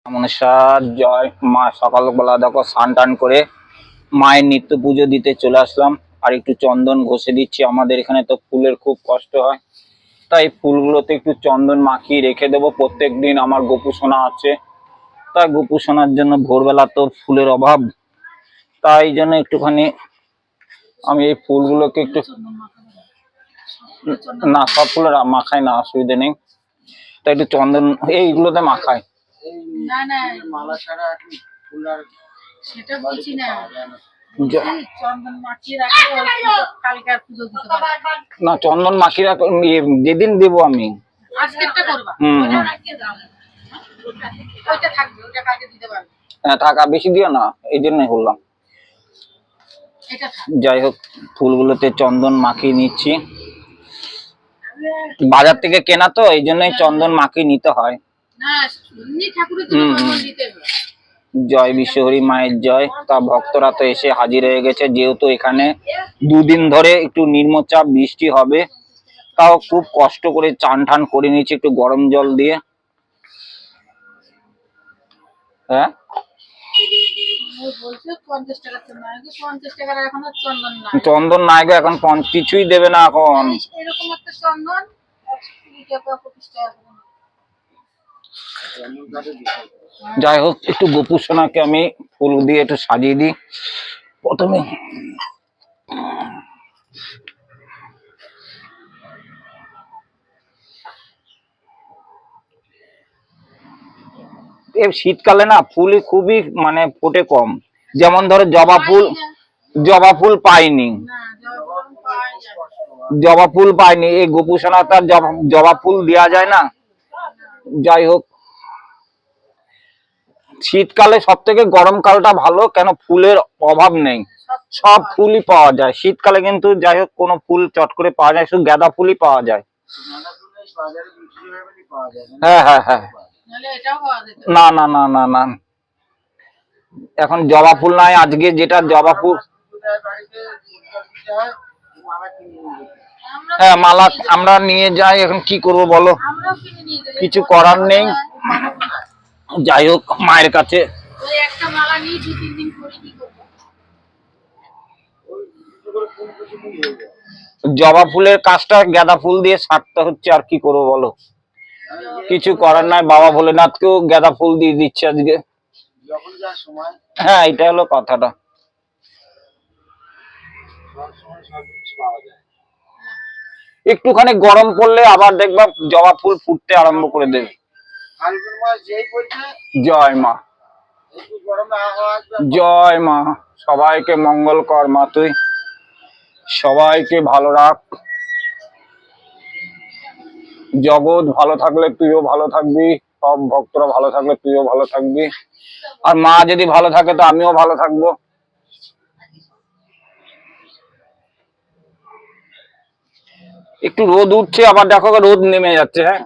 মনসা জয় মা। সকালবেলা দেখো স্নান টান করে মায়ের নিত্য পুজো দিতে চলে আসলাম। আর একটু চন্দন ঘষে দিচ্ছি। আমাদের এখানে তো ফুলের খুব কষ্ট হয়, তাই ফুলগুলোতে একটু চন্দন মাখিয়ে রেখে দেবো প্রত্যেক দিন। আমার গোপু সোনা আছে, তাই গোপু সোনার জন্য ভোরবেলা তো ফুলের অভাব, তাই জন্য একটুখানি আমি এই ফুলগুলোকে একটু, না সব ফুলের মাখায় না, অসুবিধা নেই, তাই একটু চন্দন এইগুলোতে মাখায়। না চন্দন মাখিয়ে রাখ, যেদিন দেবো আমি। হ্যাঁ টাকা বেশি দিও না, এই জন্যই বললাম। যাই হোক, ফুলগুলোতে চন্দন মাখিয়ে নিচ্ছি। বাজার থেকে কেনা তো, এই জন্যই চন্দন মাখিয়ে নিতে হয়। জয় বিশ্বহরি মায়ের জয়। তা ভক্তরা তো এসে হাজির হয়ে গেছে, যেহেতু এখানে দুদিন ধরে একটু নিম্নচাপ বৃষ্টি হবে, তাও খুব কষ্ট করে চান টান করে নিচ্ছি একটু গরম জল দিয়ে। হ্যাঁ চন্দন নাই গো, এখন কিছুই দেবে না এখন। যাই হোক, একটু গোপু সোনাকে আমি ফুল দিয়ে একটু সাজিয়ে দিই। প্রথমে শীতকালে না ফুল খুবই মানে ফোটে কম। যেমন ধরো জবা ফুল পাইনি, জবা ফুল পাইনি। এই গোপু সোনা তার জবা ফুল দেওয়া যায় না। যাই হোক, শীতকালে সব থেকে গরমকালটা ভালো, কেন ফুলের অভাব নেই, সব ফুলই পাওয়া যায় শীতকালে। কিন্তু যাই হোক, কোনো ফুল চট করে পাওয়া যায়, শুধু গাঁদা ফুলই পাওয়া যায়। হ্যাঁ হ্যাঁ হ্যাঁ, না না না না না, এখন জবা ফুল নাই। আজকে যেটা জবা ফুল, হ্যাঁ মালা আমরা নিয়ে যাই। এখন কি করব বলো, কিছু করার নেই। যাই হোক, মায়ের কাছে জবা ফুলের কাজটা গাঁদা ফুল দিয়ে সারতে হচ্ছে, আর কি করবো বলো, কিছু করার নাই। বাবা ভোলেনাথকেও গাঁদা ফুল দিয়ে দিচ্ছে আজকে। হ্যাঁ এটা হলো কথাটা। একটুখানি গরম পড়লে আবার দেখবা জবা ফুল ফুটতে আরম্ভ করে দেবে। জয় মা, জয় মা। সবাইকে মঙ্গল কর মা, তুই সবাইকে ভালো রাখ। জগৎ ভালো থাকলে তুইও ভালো থাকবি, সব ভক্তরা ভালো থাকলে তুইও ভালো থাকবি, আর মা যদি ভালো থাকে তো আমিও ভালো থাকবো। একটু রোদ উঠছে, আবার দেখো রোদ নেমে যাচ্ছে। হ্যাঁ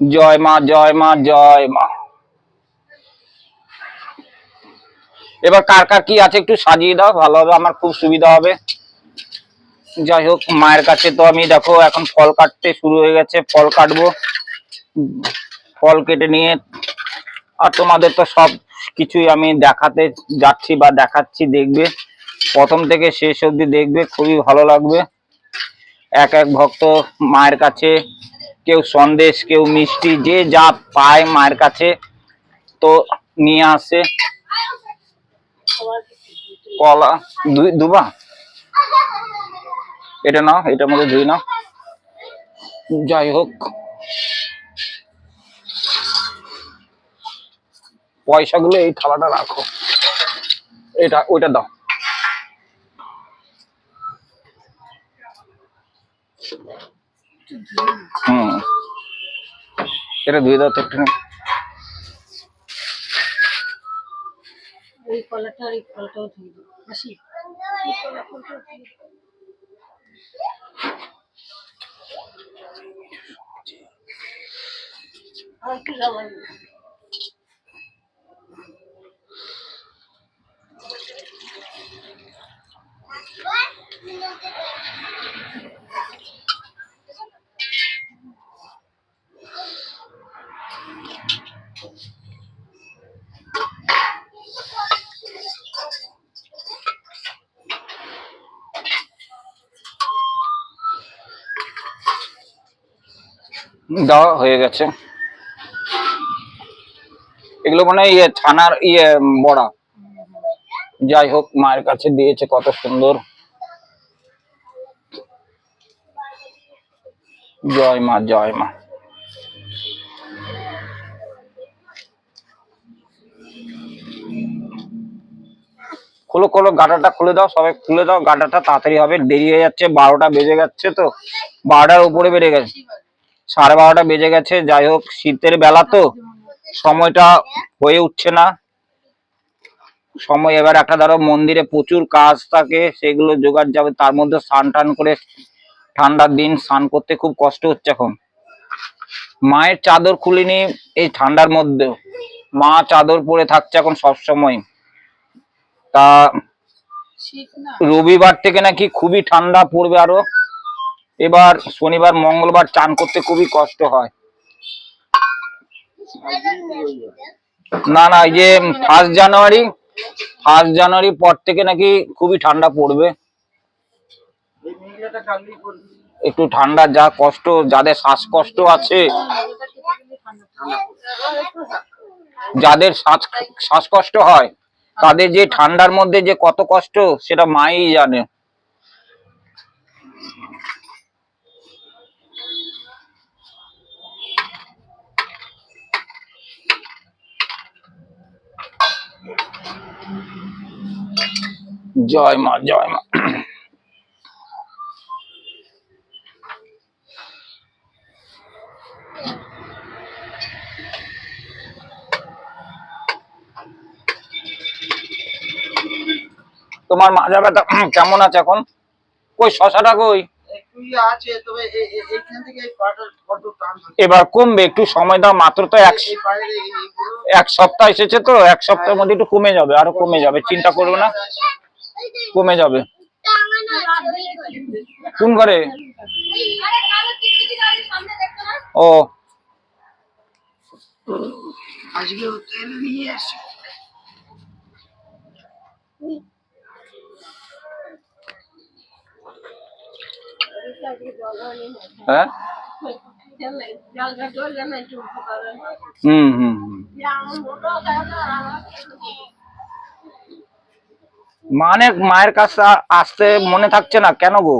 জয় মা, জয় মা, জয় মা। এবার কার কার কি আছে একটু সাজিয়ে দাও, ভালো হবে, আমার খুব সুবিধা হবে। যাই হোক, মায়ের কাছে তো আমি দেখো এখন ফল কাটতে শুরু হয়ে গেছে, ফল কাটবো। ফল কেটে নিয়ে, আর তোমাদের তো সব কিছুই আমি দেখাতে যাচ্ছি বা দেখাচ্ছি, দেখবে প্রথম থেকে শেষ অবধি দেখবে, খুবই ভালো লাগবে। এক এক ভক্ত মায়ের কাছে কেউ সন্দেশ, কেউ মিষ্টি, যে যা পায় মায়ের কাছে তো নিয়ে আসে। কলা দুবা, এটা নাও, এটার মধ্যে ধুই নাও। যাই হোক, পয়সাগুলো এই থালাটা রাখো, এটা ওইটা দাও। এটা ধুয়ে দাও তো একটু। এই কলাটা আর এই কলাটাও ধুয়ে দাও, আসি এই কলা ফলটাও ধুয়ে দাও। আর কি যাবে দেওয়া হয়ে গেছে। এগুলো মানে ইয়ে ছানার ইয়ে বড়া। যাই হোক, মায়ের কাছে দিয়েছে কত সুন্দর। জয় মা, জয় মা। খোলো খোলো, গাটাটা খুলে দাও, সবাই খুলে দাও গাটাটা, তাড়াতাড়ি হবে, দেরি হয়ে যাচ্ছে, 12টা বেজে যাচ্ছে তো, 12টার উপরে বেড়ে গেছে, 12:30 বেজে গেছে। যাই হোক, শীতের বেলা তো সময়টা হয়ে উঠছে না সময়। এবার একটা ধরো মন্দিরে প্রচুর কাজ থাকে, সেগুলো জোগাড় যাবে, তার মধ্যে স্নান টান করে, ঠান্ডার দিন স্নান করতে খুব কষ্ট হচ্ছে এখন। মায়ের চাদর খুলিনি এই ঠান্ডার মধ্যেও, মা চাদর পরে থাকছে এখন সব সময়। তা রবিবার থেকে নাকি খুবই ঠান্ডা পড়বে আরো, এবার শনিবার মঙ্গলবার চান করতে খুবই কষ্ট হয়। না না, এই যে 1 জানুয়ারি পর থেকে নাকি খুবই ঠান্ডা পড়বে। একটু ঠান্ডা, যা কষ্ট, যাদের শ্বাসকষ্ট আছে, যাদের শ্বাসকষ্ট হয়, তাদের যে ঠান্ডার মধ্যে যে কত কষ্ট, সেটা মাই জানে। জয় মা, জয় মা। তোমার মাজা ব্যথা কেমন আছে এখন? কই শশাটা কই? এবার কমবে, একটু সময় দাও, মাত্র তো এক সপ্তাহ এসেছে তো, এক সপ্তাহের মধ্যে একটু কমে যাবে, আরো কমে যাবে, চিন্তা করবে না, কমে যাবে। কোন ঘরে? ও আজকে তেল নিয়ে আসি। হ্যাঁ, মানে মায়ের কাছে আসতে মনে থাকছে না কেন গো?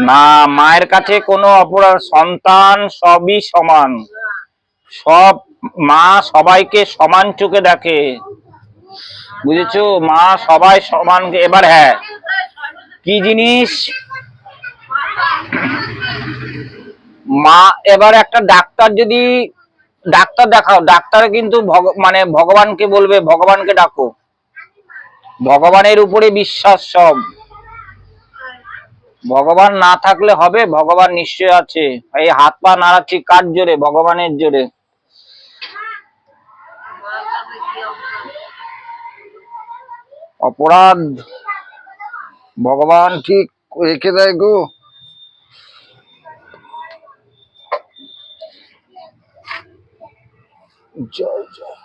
না, মায়ের কাছে কোনো অপরাধ, সন্তান সবই সমান, সব মা সবাইকে সমান চোখে দেখে, বুঝেছো? মা সবাই সমান। এবার হ্যাঁ, কি জিনিস, মা এবার একটা ডাক্তার, যদি ডাক্তার দেখাও, ডাক্তার কিন্তু মানে ভগবানকে বলবে, ভগবানকে ডাকো, ভগবানের উপরে বিশ্বাস সব। ভগবান না থাকলে হবে? ভগবান নিশ্চয় আছে। এই হাত পা নাড়াচ্ছি কার জোরে? ভগবানের জোরে। অপরাধ ভগবান ঠিক রেখে দেয় গো। জয় জয়।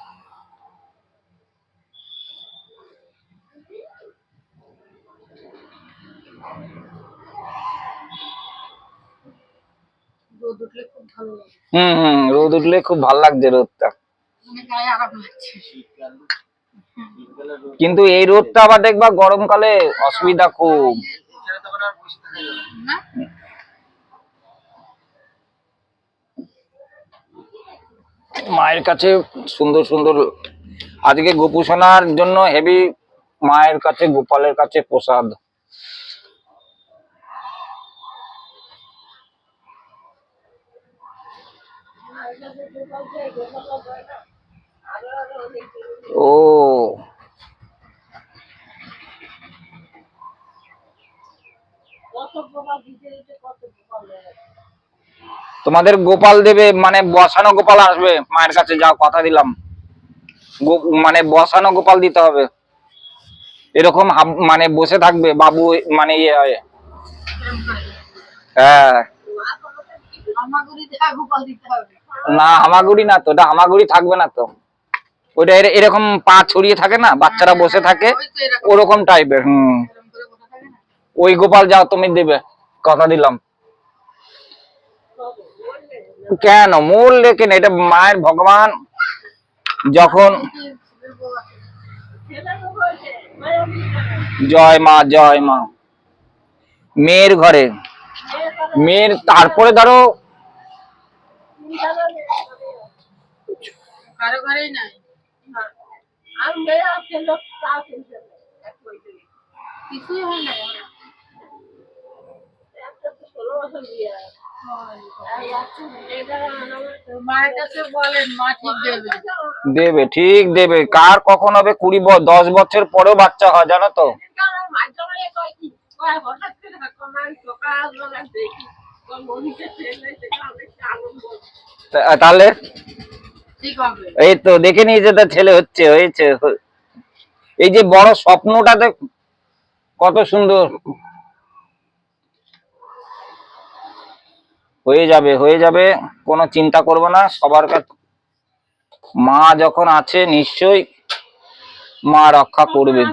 রোদ উঠলে খুব ভালো লাগছে, রোদটা। কিন্তু এই রোদটা আবার দেখবা গরমকালে অসুবিধা খুব। মায়ের কাছে সুন্দর সুন্দর, আজকে গোপুসোনার জন্য হেভি, মায়ের কাছে গোপালের কাছে প্রসাদ। ও তোমাদের গোপাল দেবে, মানে বসানো গোপাল আসবে মায়ের কাছে, যাও, কথা দিলাম, মানে বসানো গোপাল দিতে হবে। এরকম মানে বসে থাকবে বাবু, মানে ইয়ে হয়। হ্যাঁ, না হামাগুড়ি না তো, ওটা হামাগুড়ি থাকবে না তো, ওইটা এরকম পা ছড়িয়ে থাকে না, বাচ্চারা বসে থাকে, ওরকম টাইপের। ওই গোপাল যাও, তুমি দেবে, কথা দিলাম। কেন মরলে কেন? এটা মায়ের ভগবান যখন, জয় মা জয় মা। মেয়ের ঘরে, মেয়ের তারপরে ধরো দেবে, ঠিক দেবে। কার কখন হবে 10 বছর পরেও বাচ্চা হয়, জানো তো। তাহলে এই তো দেখে নিয়েছে, তার ছেলে হচ্ছে, হয়েছে। এই যে বড় স্বপ্নটাতে কত সুন্দর হয়ে যাবে, হয়ে যাবে, কোনো চিন্তা করবে না। সবার কাছে মা যখন আছে নিশ্চয়ই মা রক্ষা করবে।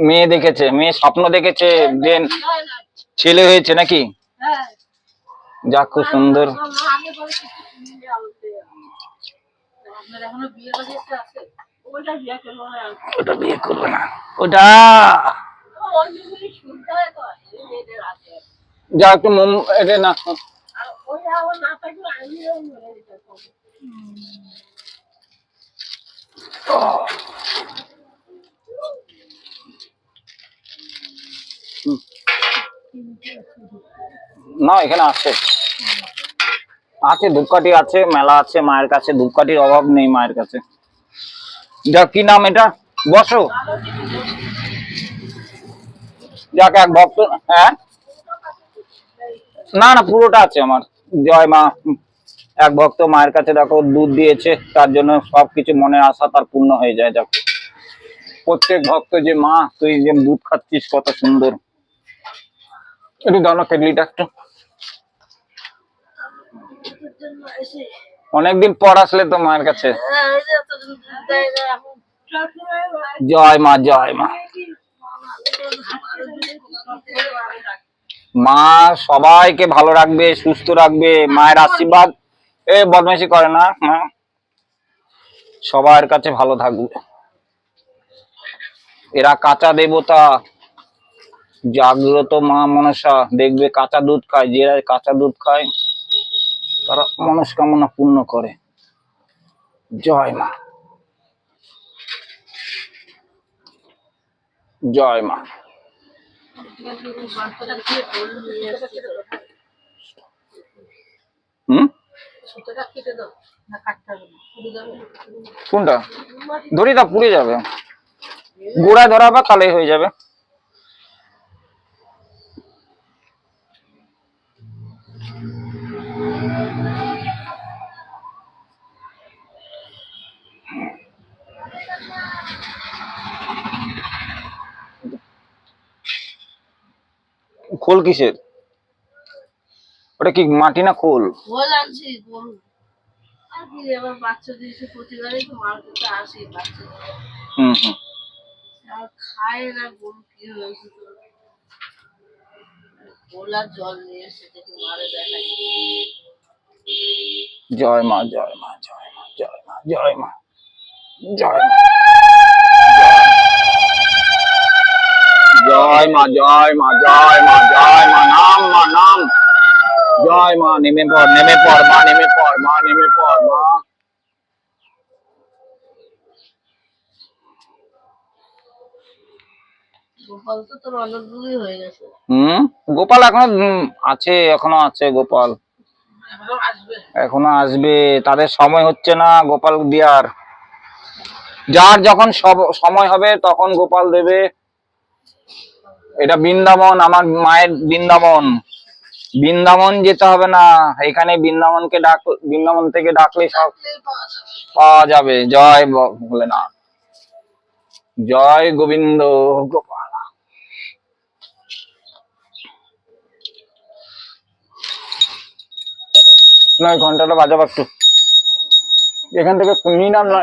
মেয়ে দেখেছে, মেয়ে স্বপ্ন দেখেছে, দেন ছেলে হয়েছে নাকি? যাক, খুব সুন্দর। ওটা বিয়ে করবে না, ওটা যা একটু মোম এটা না। না, এখানে আছে, আছে ধূপকাঠি আছে, মেলা আছে মায়ের কাছে, ধূপকাঠির অভাব নেই মায়ের কাছে। যা কি নাম এটা? বসো। যাক, এক ভক্ত। হ্যাঁ, না না, পুরোটা আছে আমার। জয় মা। এক ভক্ত মায়ের কাছে দেখো দুধ দিয়েছে, তার জন্য সবকিছু মনে আশা তার পূর্ণ হয়ে যায়। দেখো প্রত্যেক ভক্ত যে মা তুই যে দুধ খাচ্ছিস কত সুন্দর। একটু দাও না কেটলিটা একটু। অনেকদিন পর আসলে তো মায়ের কাছে। জয় মা জয় মা। মা সবাইকে ভালো রাখবে, সুস্থ রাখবে, মায়ের আশীর্বাদ। বদমাইশি করে না মা, সবার কাছে ভালো থাকবে। এরা কাঁচা দেবতা, জাগ্রত মা মনসা। দেখবে কাঁচা দুধ খায়, যারা কাঁচা দুধ খায় তারা মনস্কামনা পূর্ণ করে। জয় মা জয় মা। কোনটা দড়িটা পুড়ে যাবে, গোড়ায় ধরাবা তাহলে হয়ে যাবে। খোল কিসের? ওটা কি মাটি না খোল? খোল আনছি, গরু আর কি এবার বাচ্চা দিয়েছে প্রতিবারই তো মার কাছে আসে বাচ্চা। হুম হুম। আর খায় না গরু, কি হয়েছে তো খোল আর জল নিয়ে এসে দেখি মারে দেখাই। জয় মা জয় মা জয় মা জয় মা জয় মা জয় মা জয় মা জয় মা জয় মা জয় মা। নাম মা নাম। জয় মা। নেমে পড়, নেমে পড় মা, নেমে পড় মা, নেমে পড় মা। গোপাল তো তোর অনেকগুলি হয়ে গেছে। গোপাল এখনো আছে, এখনো আছে গোপাল, এখনো আসবে। তাদের সময় হচ্ছে না গোপাল দেওয়ার। যার যখন সময় হবে তখন গোপাল দেবে। এটা বৃন্দাবন, আমার মায়ের বৃন্দাবন। বৃন্দাবন যেতে হবে না, এখানে বৃন্দাবনকে বৃন্দাবন থেকে ডাকলে সব পাওয়া যাবে। জয় ভোলেনাথ, জয় গোবিন্দ গোপাল। না, ঘন্টাটা বাজাবো একটু, এখান থেকে নিলাম না।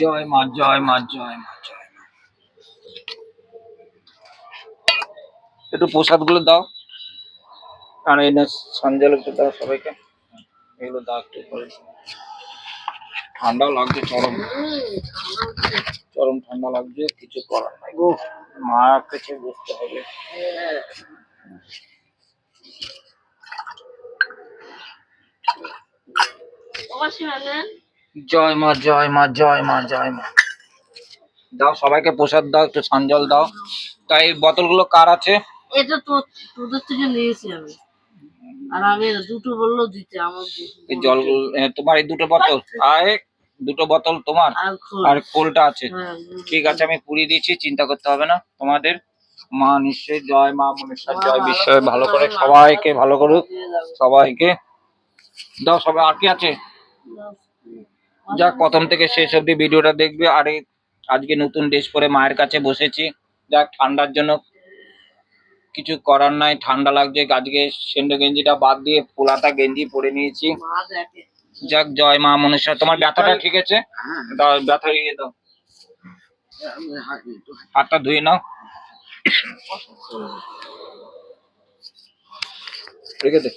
জয় মা জয় মা জয় মা জয় মা। একটু প্রসাদ গুলো দাও, আর এনে সঞ্জল একটু দাও সবাইকে, এগুলো দাও একটু করে। ঠান্ডাও লাগছে, চরম চরম ঠান্ডা লাগছে, কিছু করার নাই গো, মা কাছে বুঝতে হবে। জয় মা জয় মা জয় মা জয় মা। দাও সবাইকে প্রসাদ দাও, একটু সঞ্জল দাও। তাই বোতলগুলো কার আছে? এটা তো তোদের থেকে নিয়েছি আমি, আর আমি দুটো বললো দিতে আমার। এই জল তোমার এই দুটো বোতল, আর দুটো বোতল তোমার, আর কোলটা আছে। ঠিক আছে, আমি পুড়িয়ে দিয়েছি, চিন্তা করতে হবে না তোমাদের। মা নিশ্চয়ই জয় মা মনসা জয় বিশ্বে ভালো করে, সবাইকে ভালো করুক, সবাইকে দাও। সবাই আর কি আছে? যাক, প্রথম থেকে শেষ অব্দি ভিডিওটা দেখবে। আর আজকে নতুন ড্রেস পরে মায়ের কাছে বসেছি। যাক, ঠান্ডার জন্য কিছু করার নাই, ঠান্ডা লাগছে। আজকে সেন্ডো গেঞ্জিটা বাদ দিয়ে পোলাটা গেঞ্জি পরে নিয়েছি। যাক, জয় মা মনসা। তোমার ব্যথাটা ঠিক আছে? দাও ব্যথা ইয়ে দাও, হাতটা ধুয়ে নাও। রেখে দে।